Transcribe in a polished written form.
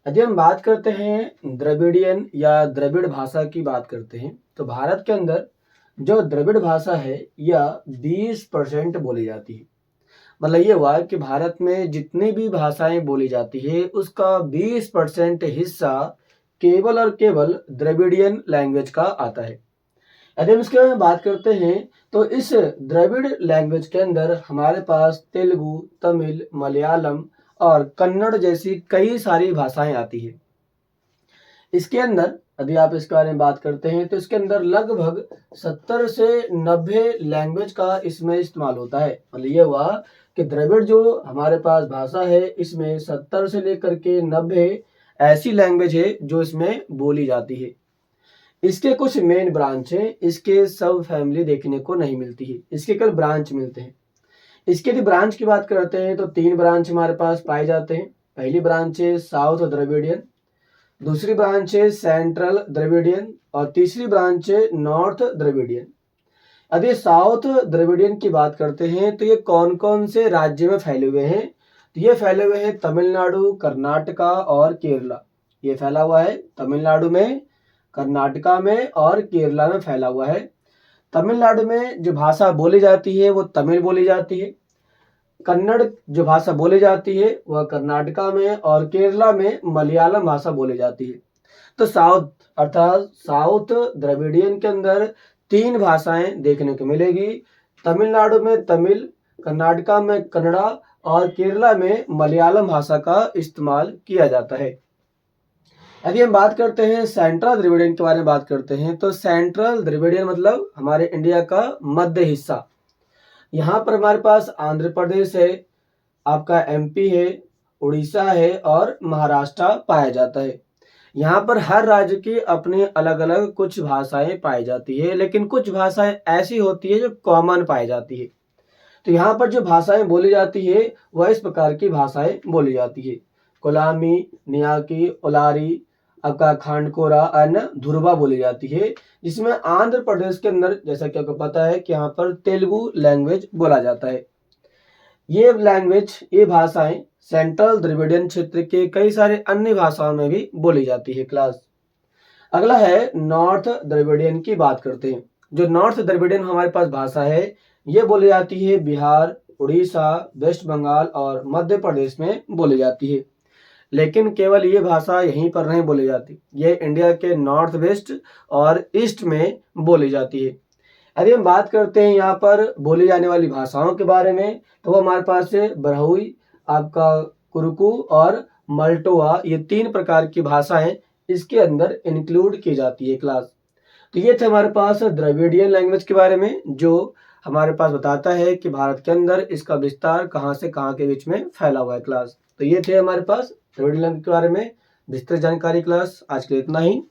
यदि हम बात करते हैं द्रविडियन या द्रविड़ भाषा की बात करते हैं तो भारत के अंदर जो द्रविड़ भाषा है यह 20% बोली जाती है। मतलब ये हुआ कि भारत में जितनी भी भाषाएं बोली जाती है उसका 20% हिस्सा केवल और केवल द्रविडियन लैंग्वेज का आता है। यदि हम इसके बारे में बात करते हैं तो इस द्रविड़ लैंग्वेज के अंदर हमारे पास तेलुगु, तमिल, मलयालम और कन्नड़ जैसी कई सारी भाषाएं आती है। इसके अंदर यदि आप इसके बारे में बात करते हैं तो इसके अंदर लगभग 70 से 90 लैंग्वेज का इसमें इस्तेमाल होता है। मतलब ये हुआ कि द्रविड़ जो हमारे पास भाषा है इसमें 70 से लेकर के 90 ऐसी लैंग्वेज है जो इसमें बोली जाती है। इसके कुछ मेन ब्रांच हैं, इसके सब फैमिली देखने को नहीं मिलती है, इसके कल ब्रांच मिलते हैं। इसके यदि ब्रांच की बात करते हैं तो 3 ब्रांच हमारे पास पाए जाते हैं। पहली ब्रांच है साउथ द्रविडियन, दूसरी ब्रांच है सेंट्रल द्रविडियन और तीसरी ब्रांच है नॉर्थ द्रविडियन। यदि साउथ द्रविडियन की बात करते हैं तो ये कौन कौन से राज्य में फैले हुए हैं, तो ये फैले हुए हैं तमिलनाडु, कर्नाटका और केरला। ये फैला हुआ है तमिलनाडु में, कर्नाटका में और केरला में फैला हुआ है। तमिलनाडु में जो भाषा बोली जाती है वो तमिल बोली जाती है। कन्नड़ जो भाषा बोली जाती है वह कर्नाटका में और केरला में मलयालम भाषा बोली जाती है। तो साउथ अर्थात साउथ द्रविडियन के अंदर 3 भाषाएं देखने को मिलेगी। तमिलनाडु में तमिल, कर्नाटका में कन्नड़ा और केरला में मलयालम भाषा का इस्तेमाल किया जाता है। यदि हम बात करते हैं सेंट्रल द्रविडियन के बारे में बात करते हैं तो सेंट्रल द्रविडियन मतलब हमारे इंडिया का मध्य हिस्सा। यहाँ पर हमारे पास आंध्र प्रदेश है, आपका एमपी है, उड़ीसा है और महाराष्ट्र पाया जाता है। यहाँ पर हर राज्य की अपनी अलग अलग कुछ भाषाएं पाई जाती है, लेकिन कुछ भाषाएं ऐसी होती है जो कॉमन पाई जाती है। तो यहाँ पर जो भाषाएं बोली जाती है वह इस प्रकार की भाषाएं बोली जाती है। कोलामी, नियाकी, उलारी, आपका खांडकोरा एंड धुरवा बोली जाती है। जिसमें आंध्र प्रदेश के अंदर जैसा कि आपको पता है कि यहाँ पर तेलुगु लैंग्वेज बोला जाता है। ये भाषाएं सेंट्रल द्रविडियन क्षेत्र के कई सारे अन्य भाषाओं में भी बोली जाती है क्लास। अगला है नॉर्थ द्रविडियन की बात करते हैं। जो नॉर्थ द्रविडियन हमारे पास भाषा है ये बोली जाती है बिहार, उड़ीसा, वेस्ट बंगाल और मध्य प्रदेश में बोली जाती है। लेकिन केवल ये भाषा यहीं पर नहीं बोली जाती, ये इंडिया के नॉर्थ वेस्ट और ईस्ट में बोली जाती है। यदि हम बात करते हैं यहाँ पर बोली जाने वाली भाषाओं के बारे में तो वो हमारे पास है ब्रहुई, आपका कुरुकू और मल्टोआ। ये 3 प्रकार की भाषाएं इसके अंदर इंक्लूड की जाती है क्लास। तो ये थे हमारे पास द्रविडियन लैंग्वेज के बारे में जो हमारे पास बताता है कि भारत के अंदर इसका विस्तार कहाँ से कहाँ के बीच में फैला हुआ है क्लास। तो ये थे हमारे पास द्रविडियन लैंग्वेज के बारे में विस्तृत जानकारी क्लास। आज के लिए इतना ही।